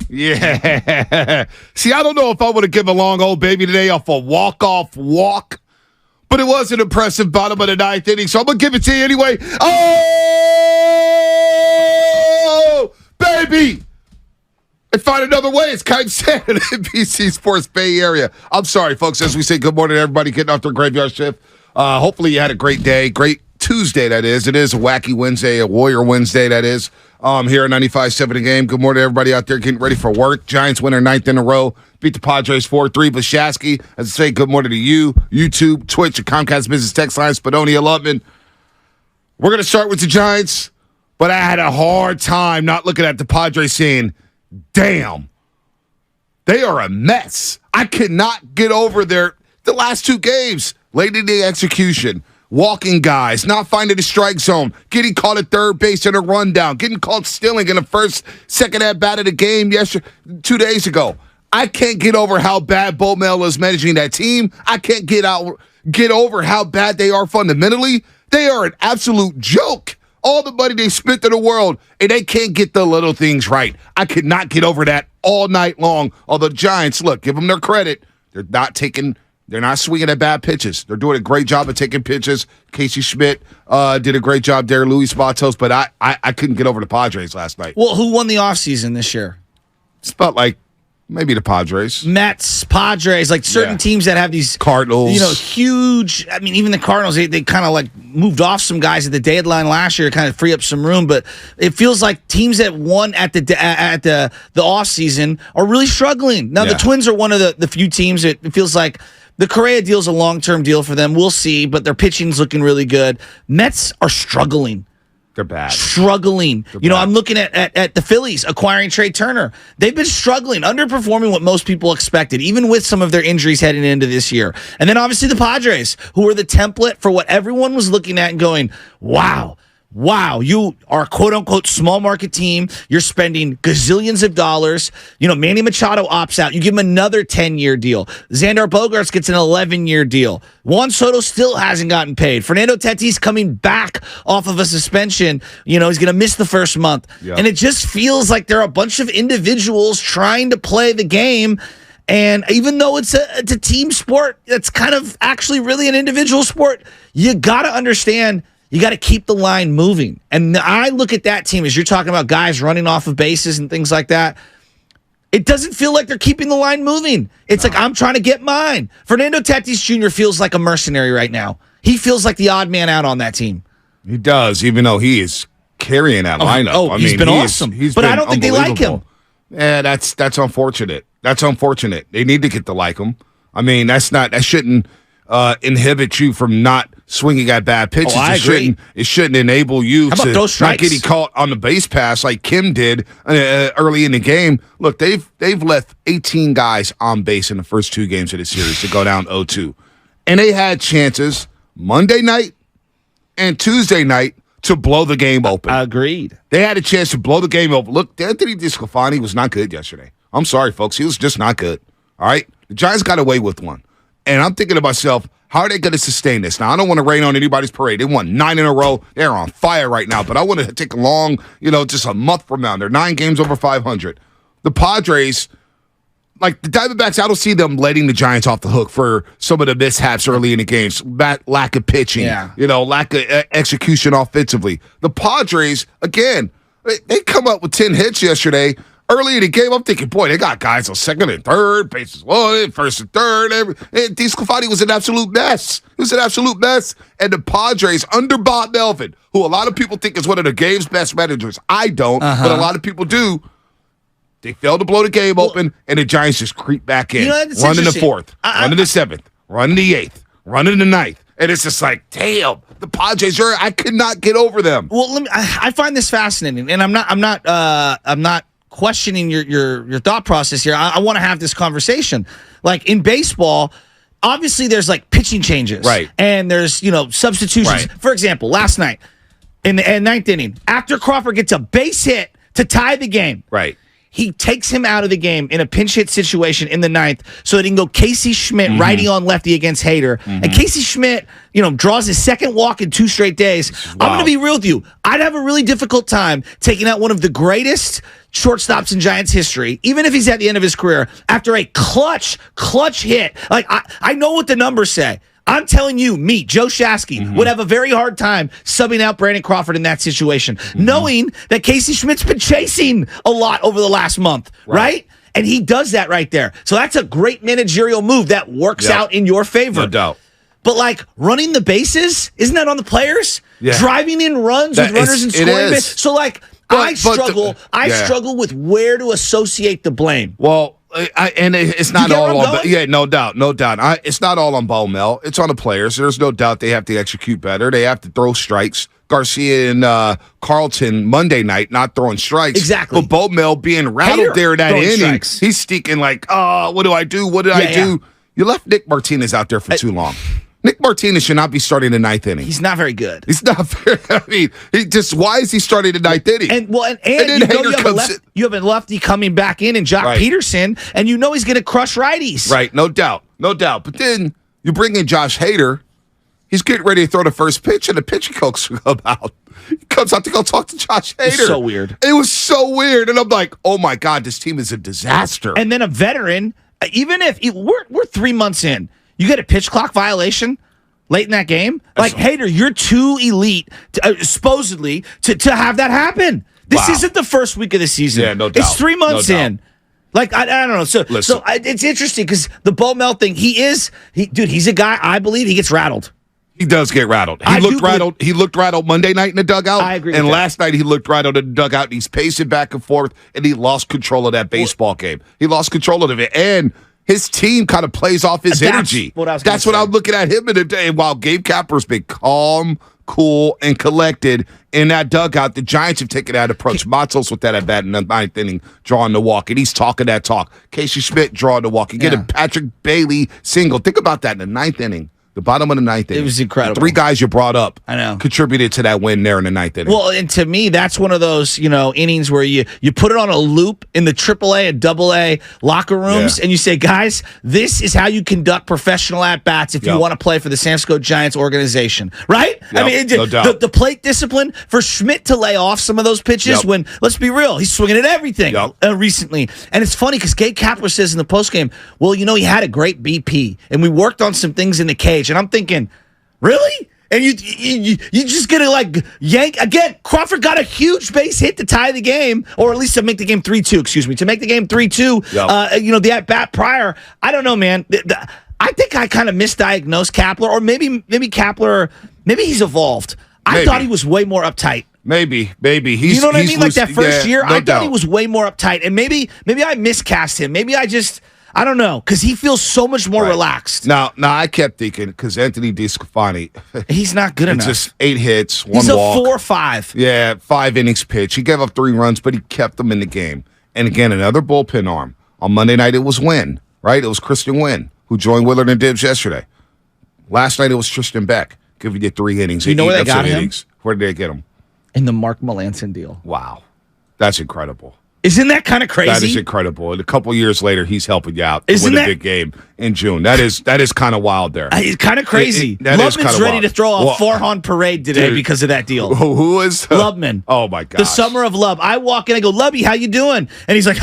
Yeah. See, I don't know if I would have given Long Old Baby today off a walk-off walk, but it was an impressive bottom of the ninth inning, so I'm going to give it to you anyway. Oh, baby! And find another way, as Kite said, in NBC Sports Bay Area. I'm sorry, folks, as we say good morning to everybody getting off their graveyard shift. Hopefully you had a great day, great Tuesday, that is. It is a wacky Wednesday, a Warrior Wednesday, that is. Here at 95.7 The Game. Good morning to everybody out there getting ready for work. Giants win their ninth in a row. Beat the Padres 4-3. Bashasky, as I say, good morning to you, YouTube, Twitch, and Comcast Business Text Line, Spadonia Lubman. We're going to start with the Giants, but I had a hard time not looking at the Padres saying, damn, they are a mess. I could not get over the last two games. Late in the execution. Walking guys, not finding the strike zone, getting caught at third base in a rundown, getting caught stealing in the second at bat of the game 2 days ago. I can't get over how bad Bo Mel is managing that team. I can't get over how bad they are fundamentally. They are an absolute joke. All the money they spent in the world, and they can't get the little things right. I could not get over that all night long. Although Giants, look, give them their credit. They're not swinging at bad pitches. They're doing a great job of taking pitches. Casey Schmidt did a great job there. Luis Matos, but I couldn't get over the Padres last night. Well, who won the offseason this year? It's about like maybe the Padres. Mets, Padres, like certain teams that have these Cardinals. Huge. I mean, even the Cardinals, they kind of like moved off some guys at the deadline last year to kind of free up some room. But it feels like teams that won at the offseason are really struggling. Now, the Twins are one of the few teams that it feels like the Correa deal's a long-term deal for them. We'll see, but their pitching's looking really good. Mets are struggling. They're bad. Struggling. I'm looking at the Phillies acquiring Trey Turner. They've been struggling, underperforming what most people expected, even with some of their injuries heading into this year. And then obviously the Padres, who are the template for what everyone was looking at and going, wow, you are a quote-unquote small market team. You're spending gazillions of dollars. Manny Machado opts out. You give him another 10-year deal. Xander Bogaerts gets an 11-year deal. Juan Soto still hasn't gotten paid. Fernando Tatis coming back off of a suspension. He's going to miss the first month. Yep. And it just feels like there are a bunch of individuals trying to play the game. And even though it's a team sport, it's kind of actually really an individual sport. You got to understand, you got to keep the line moving. And I look at that team as you're talking about guys running off of bases and things like that. It doesn't feel like they're keeping the line moving. It's like, I'm trying to get mine. Fernando Tatis Jr. feels like a mercenary right now. He feels like the odd man out on that team. He does, even though he is carrying that lineup. He's been awesome. But I don't think they like him. Yeah, that's unfortunate. That's unfortunate. They need to get to like him. I mean, that shouldn't inhibit you from not swinging at bad pitches. I agree. It shouldn't enable you to not getting caught on the base pass like Kim did early in the game. Look, they've left 18 guys on base in the first two games of the series to go down 0-2. And they had chances Monday night and Tuesday night to blow the game open. Agreed. They had a chance to blow the game open. Look, Anthony DeSclafani was not good yesterday. I'm sorry, folks. He was just not good. All right? The Giants got away with one. And I'm thinking to myself, how are they going to sustain this? Now, I don't want to rain on anybody's parade. They won 9 in a row. They're on fire right now. But I want to take a long, just a month from now. They're 9 games over 500. The Padres, like the Diamondbacks, I don't see them letting the Giants off the hook for some of the mishaps early in the games. Lack of pitching, lack of execution offensively. The Padres, again, they come up with 10 hits yesterday. Early in the game, I'm thinking, boy, they got guys on second and third, bases loaded, first and third. DeSclafani was an absolute mess. It was an absolute mess. And the Padres, under Bob Melvin, who a lot of people think is one of the game's best managers. I don't, but a lot of people do. They failed to blow the game open, and the Giants just creep back in. Run in the fourth, run in the seventh, run in the eighth, run in the ninth. And it's just like, damn, the Padres I could not get over them. Well, I find this fascinating, and I'm not questioning your thought process here. I want to have this conversation. Like in baseball, obviously there's like pitching changes. Right. And there's, substitutions. Right. For example, last night in the ninth inning, after Crawford gets a base hit to tie the game. Right. he takes him out of the game in a pinch hit situation in the ninth so that he can go Casey Schmidt righty on lefty against Hader. And Casey Schmidt, draws his second walk in 2 straight days. Wow. I'm going to be real with you. I'd have a really difficult time taking out one of the greatest shortstops in Giants history, even if he's at the end of his career, after a clutch hit. Like, I know what the numbers say. I'm telling you, Joe Shasky, would have a very hard time subbing out Brandon Crawford in that situation, knowing that Casey Schmidt's been chasing a lot over the last month, right? And he does that right there. So that's a great managerial move that works out in your favor. No doubt. But, like, running the bases, isn't that on the players? Yeah. Driving in runs with runners in scoring base. So, like, I struggle with where to associate the blame. Well, it's not all on. Yeah, no doubt. It's not all on Bo Mel. It's on the players. There's no doubt they have to execute better. They have to throw strikes. Garcia and Carlton Monday night not throwing strikes. Exactly. But Bo Mel being rattled there in that inning, strikes. He's sticking like, what do I do? What did I do? You left Nick Martinez out there for too long. Nick Martinez should not be starting the 9th inning. He's not very good. He's not very. I mean, why is he starting the 9th inning? And you have a lefty coming back in Jock Peterson, and he's going to crush righties. Right, no doubt. But then you bring in Josh Hader. He's getting ready to throw the first pitch, and the pitching coach come out. He comes out to go talk to Josh Hader. It's so weird. It was so weird, and I'm like, oh my God, this team is a disaster. And then a veteran, even if we're 3 months in. You get a pitch clock violation late in that game? Like, Hader, you're too elite, supposedly, to have that happen. This isn't the first week of the season. Yeah, no doubt. It's 3 months in. Like, I don't know. So it's interesting because the Bo Mel thing, he's a guy, I believe, he gets rattled. He does get rattled. He looked rattled Monday night in the dugout. I agree. And last night he looked rattled in the dugout. And he's pacing back and forth, and he lost control of that baseball game. He lost control of it. And his team kind of plays off his energy. That's what I'm looking at him in the day. While Gabe Kapler's been calm, cool, and collected in that dugout, the Giants have taken that approach. Matos with that at bat in the 9th inning, drawing the walk, and he's talking that talk. Casey Schmidt drawing the walk. You get a Patrick Bailey single. Think about that in the 9th inning. The bottom of the 9th inning. It was incredible. The 3 guys you brought up, I know, contributed to that win there in the 9th inning. Well, and to me, that's one of those innings where you put it on a loop in the AAA and AA locker rooms, and you say, guys, this is how you conduct professional at bats if you want to play for the San Francisco Giants organization, right? Yep, I mean, no doubt. The plate discipline for Schmidt to lay off some of those pitches when, let's be real, he's swinging at everything recently, and it's funny because Gabe Kapler says in the postgame, well, he had a great BP, and we worked on some things in the cage, and I'm thinking, really? And you just gonna yank again? Crawford got a huge base hit to tie the game, or at least to make the game 3-2. Excuse me, to make the game 3-2. The at bat prior. I don't know, man. I think I kind of misdiagnosed Kapler, or maybe Kapler. Maybe he's evolved. I thought he was way more uptight. Maybe he's. You know what I mean? Like that first year, no I doubt. thought he was way more uptight, and maybe I miscast him. Maybe I don't know, because he feels so much more relaxed. Now, I kept thinking, because Anthony DeSclafani, he's not good enough. Just 8 hits, 1 walk. He's a 4-5. Yeah, 5 innings pitch. He gave up 3 runs, but he kept them in the game. And again, another bullpen arm. On Monday night, it was Wynn, right? It was Christian Wynn, who joined Willard and Dibbs yesterday. Last night, it was Tristan Beck, giving you 3 innings. You know where they got him? Innings. Where did they get him? In the Mark Melancon deal. Wow. That's incredible. Isn't that kind of crazy? That is incredible. And a couple years later, he's helping you out to win a big game in June. That is kind of wild there. It's kind of crazy. Lubman's ready to throw a Farhan parade today because of that deal. Who is? Lubman. Oh, my God. The summer of Lub. I walk in, I go, Lubby, how you doing? And he's like,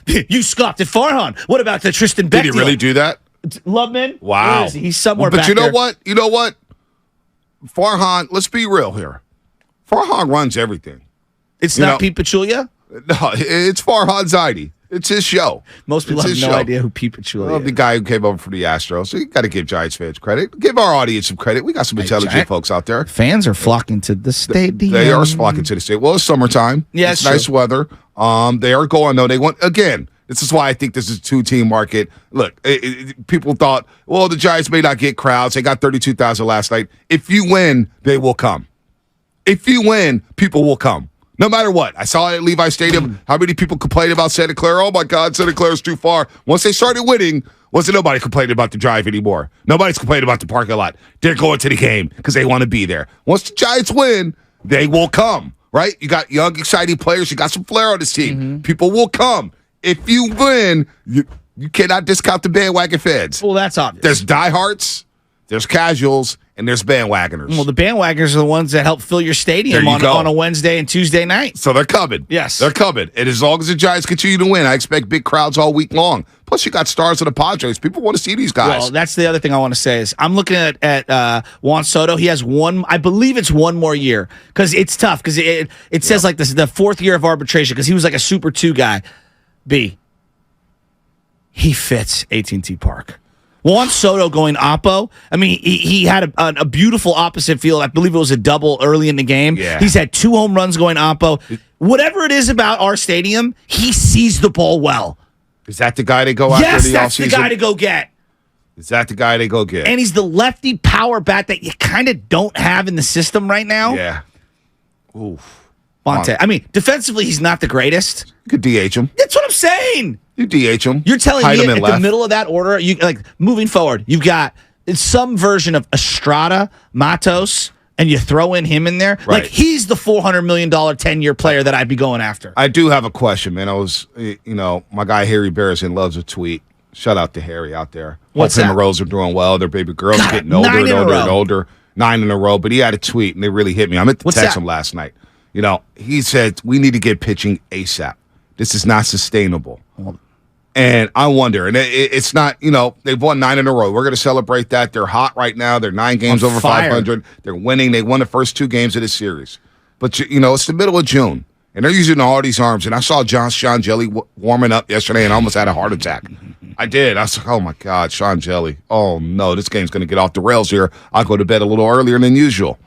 you scoffed at Farhan. What about the Tristan Beck deal? deal? Did he really do that? Lubman? Wow. Where is he? He's somewhere back there. But you know what? Farhan, let's be real here. Farhan runs everything. It's not Pete Pachulia? No, it's Farhan Zaidi. It's his show. Most people have no idea who Pete Pachulia is. The guy who came over from the Astros. So you got to give Giants fans credit. Give our audience some credit. We got some intelligent folks out there. Fans are flocking to the stadium. They are flocking to the stadium. Well, it's summertime. Yeah, it's nice weather. They are going, though. They want, again, this is why I think this is a 2-team market. Look, people thought, well, the Giants may not get crowds. They got 32,000 last night. If you win, they will come. If you win, people will come. No matter what. I saw it at Levi Stadium. How many people complained about Santa Clara? Oh, my God, Santa Clara's too far. Once they started winning, wasn't nobody complaining about the drive anymore. Nobody's complaining about the parking lot. They're going to the game because they want to be there. Once the Giants win, they will come, right? You got young, exciting players. You got some flair on this team. People will come. If you win, you cannot discount the bandwagon fans. Well, that's obvious. There's diehards, there's casuals, and there's bandwagoners. Well, the bandwagoners are the ones that help fill your stadium on a Wednesday and Tuesday night. So they're coming. Yes. They're coming. And as long as the Giants continue to win, I expect big crowds all week long. Plus, you got stars of the Padres. People want to see these guys. Well, that's the other thing I want to say is I'm looking at Juan Soto. He has I believe it's one more year because it's tough because it says like this the fourth year of arbitration because he was like a Super 2 guy. He fits AT&T Park. Juan Soto going oppo. I mean, he had a beautiful opposite field. I believe it was a double early in the game. Yeah. He's had 2 home runs going oppo. Whatever it is about our stadium, he sees the ball well. Is that the guy they go after Yes, the that's offseason? the guy to go get. Is that the guy they go get? And he's the lefty power bat that you kind of don't have in the system right now. Yeah. Oof. Monte. I mean, defensively, he's not the greatest. You could DH him. That's what I'm saying. You DH him. You're telling Hide me him in at left. the middle of that order, you like moving forward, you've got some version of Estrada, Matos, and you throw in him in there. Right. Like he's the $400 million 10-year player that I'd be going after. I do have a question, man. My guy Harry Barrison loves a tweet. Shout out to Harry out there. What's Hope him that? and Rose are doing well. Their baby girl's God, getting older 9 and in a older row. and older. 9 in a row. But he had a tweet, and they really hit me. I meant to What's text that? him last night. He said, we need to get pitching ASAP. This is not sustainable. And I wonder, and it's not, they've won 9 in a row. We're going to celebrate that. They're hot right now. They're 9 games On over fire. 500. They're winning. They won the first 2 games of this series. But, it's the middle of June, and they're using all these arms. And I saw Sean Jelly warming up yesterday and I almost had a heart attack. I did. I was like, oh, my God, Sean Jelly. Oh, no, this game's going to get off the rails here. I'll go to bed a little earlier than usual.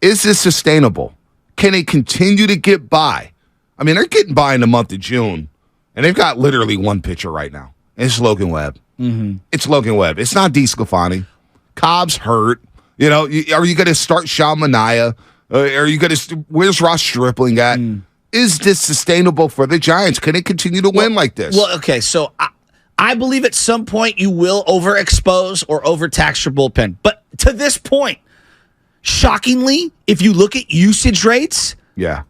Is this sustainable? Can they continue to get by? I mean, they're getting by in the month of June, and they've got literally one pitcher right now. And it's Logan Webb. Mm-hmm. It's Logan Webb. It's not DeSclafani. Cobb's hurt. Are you going to start Sean Manaea? Are you going to? Where's Ross Stripling at? Is this sustainable for the Giants? Can they continue to win like this? Well, okay, so I believe at some point you will overexpose or overtax your bullpen. But to this point, shockingly, if you look at usage rates, yeah.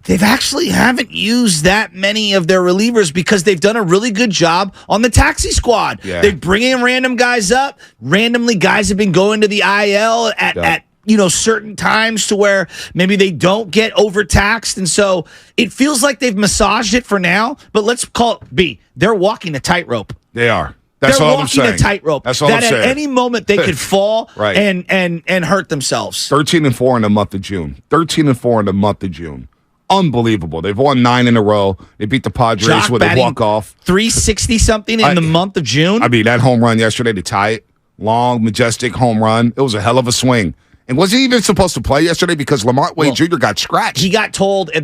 they've actually haven't used that many of their relievers because they've done a really good job on the taxi squad. Yeah. They bring in random guys up. Randomly, guys have been going to the IL at certain times to where maybe they don't get overtaxed. And so it feels like they've massaged it for now. But let's call it B. They're walking a tightrope. They are. That's They're all I'm walking saying. a tightrope. That's all that I'm saying. at any moment they could fall Right. and hurt themselves. 13-4 in the month of June. 13-4 in the month of June. Unbelievable. They've won 9 in a row. They beat the Padres Jock with a batting walk-off. 360 something in the month of June. I mean, that home run yesterday to tie it. Long, majestic home run. It was a hell of a swing. And was he even supposed to play yesterday because Lamont Wade Jr. got scratched? He got told in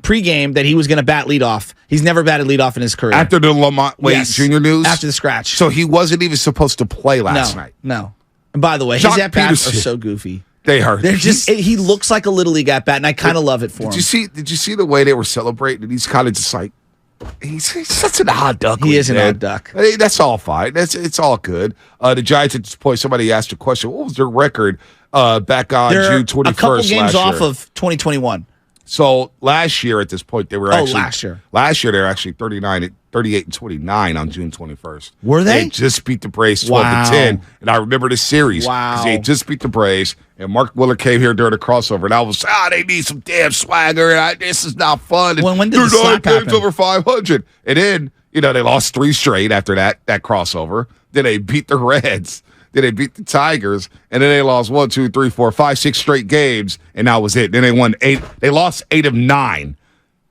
pregame that he was going to bat leadoff. He's never batted leadoff in his career. After the Lamont Wade Jr. news? After the scratch. So he wasn't even supposed to play last night. No. And by the way, Jock his at-bats are Peterson. so goofy. They are. They're just he looks like a little league at-bat, and I kind of love it for him. Did you see the way they were celebrating? He's kind of just like, he's such an odd duck. He is an odd duck. Hey, that's all fine. It's all good. The Giants at this point, somebody asked a question. What was their record back on They're June 21st a couple games last off year? of 2021. So last year at this point, they were last year. Last year they were actually 38 and 29 on June 21st. Were they? just beat the Braves 12 Wow. to 10, and I remember the series. Wow. 'Cause they just beat the Braves, and Mark Willard came here during the crossover, and I was they need some damn swagger, and this is not fun. And When did the they're 9 slap games happen? over 500, and then they lost 3 straight after that crossover. Then they beat the Reds. Then they beat the Tigers, and then they lost 1, 2, 3, 4, 5, 6 straight games, and that was it. Then they won 8. They lost 8 of 9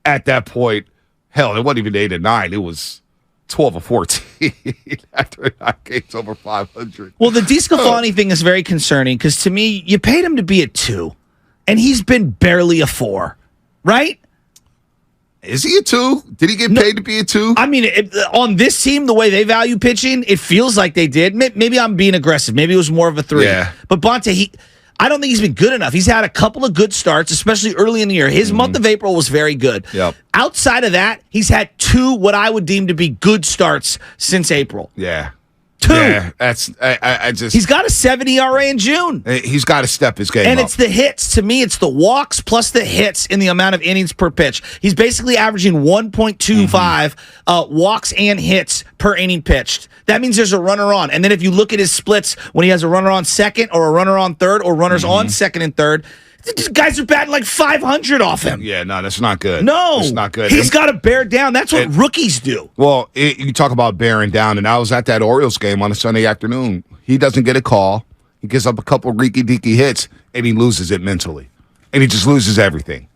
at that point. Hell, it wasn't even 8 of 9. It was 12 of 14 after 9 games over 500. Well, the DeSclafani thing is very concerning because to me, you paid him to be a 2, and he's been barely a 4, right? Is he a 2? Did he get paid to be a 2? I mean, on this team, the way they value pitching, it feels like they did. Maybe I'm being aggressive. Maybe it was more of a 3. Yeah. But Bonte, I don't think he's been good enough. He's had a couple of good starts, especially early in the year. His month of April was very good. Yep. Outside of that, he's had 2 what I would deem to be good starts since April. Yeah. 2. Yeah, that's I just He's got a 7 ERA in June. he's got to step his game And up. it's the hits. To me, it's the walks plus the hits in the amount of innings per pitch. He's basically averaging 1.25 walks and hits per inning pitched. That means there's a runner on. And then if you look at his splits when he has a runner on second or a runner on third or runners on second and third, these guys are batting like 500 off him. Yeah, no, that's not good. No. It's not good. He's got to bear down. That's what rookies do. Well, you talk about bearing down, and I was at that Orioles game on a Sunday afternoon. He doesn't get a call. He gives up a couple reeky-deeky hits, and he loses it mentally. And he just loses everything.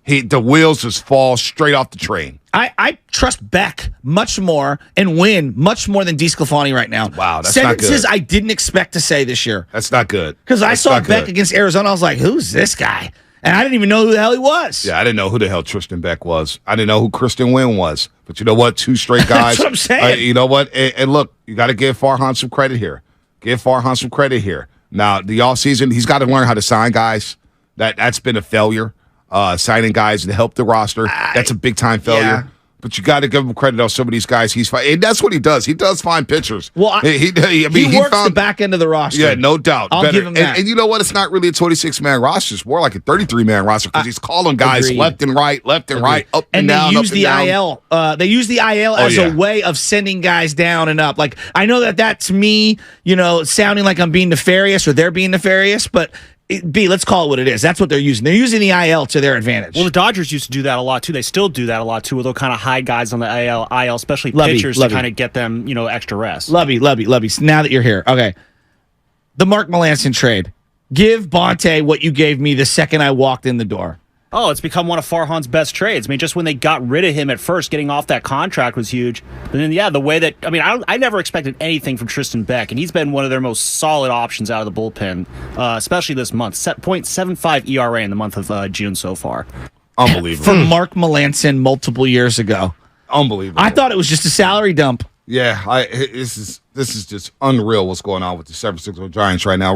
The wheels just fall straight off the train. I trust Beck much more and Win much more than DeSclafani right now. Wow, that's sentences not good. I didn't expect to say this year. That's not good. Because I That's saw not Beck good. against Arizona. I was like, who's this guy? And I didn't even know who the hell he was. Yeah, I didn't know who the hell Tristan Beck was. I didn't know who Kristen Wynn was. But you know what? 2 straight guys. That's what I'm saying. You know what? And look, you got to give Farhan some credit here. Give Farhan some credit here. Now, the offseason, he's got to learn how to sign guys. That's been a failure. Signing guys to help the roster. That's a big-time failure. Yeah. But you got to give him credit on some of these guys. And that's what he does. He does find pitchers. Well, he he works found the back end of the roster. Yeah, no doubt. I'll give him that. And you know what? It's not really a 26-man roster. It's more like a 33-man roster because he's calling guys Agreed. left and right, up and down. They use up the and down. IL. They use the IL as yeah. a way of sending guys down and up. Like, I know that's me, sounding like I'm being nefarious or they're being nefarious, but let's call it what it is. That's what they're using. They're using the IL to their advantage. Well, the Dodgers used to do that a lot, too. They still do that a lot, too, where they'll kind of hide guys on the IL, especially pitchers, to kind of get them, extra rest. Lovey. Now that you're here. Okay. The Mark Melancon trade. Give Bonte what you gave me the second I walked in the door. Oh, it's become one of Farhan's best trades. I mean, just when they got rid of him at first, getting off that contract was huge. But then, the way that, I never expected anything from Tristan Beck, and he's been one of their most solid options out of the bullpen, especially this month. .75 ERA in the month of June so far. Unbelievable. For Mark Melancon multiple years ago. Unbelievable. I thought it was just a salary dump. Yeah, this is just unreal what's going on with the San Francisco Giants right now.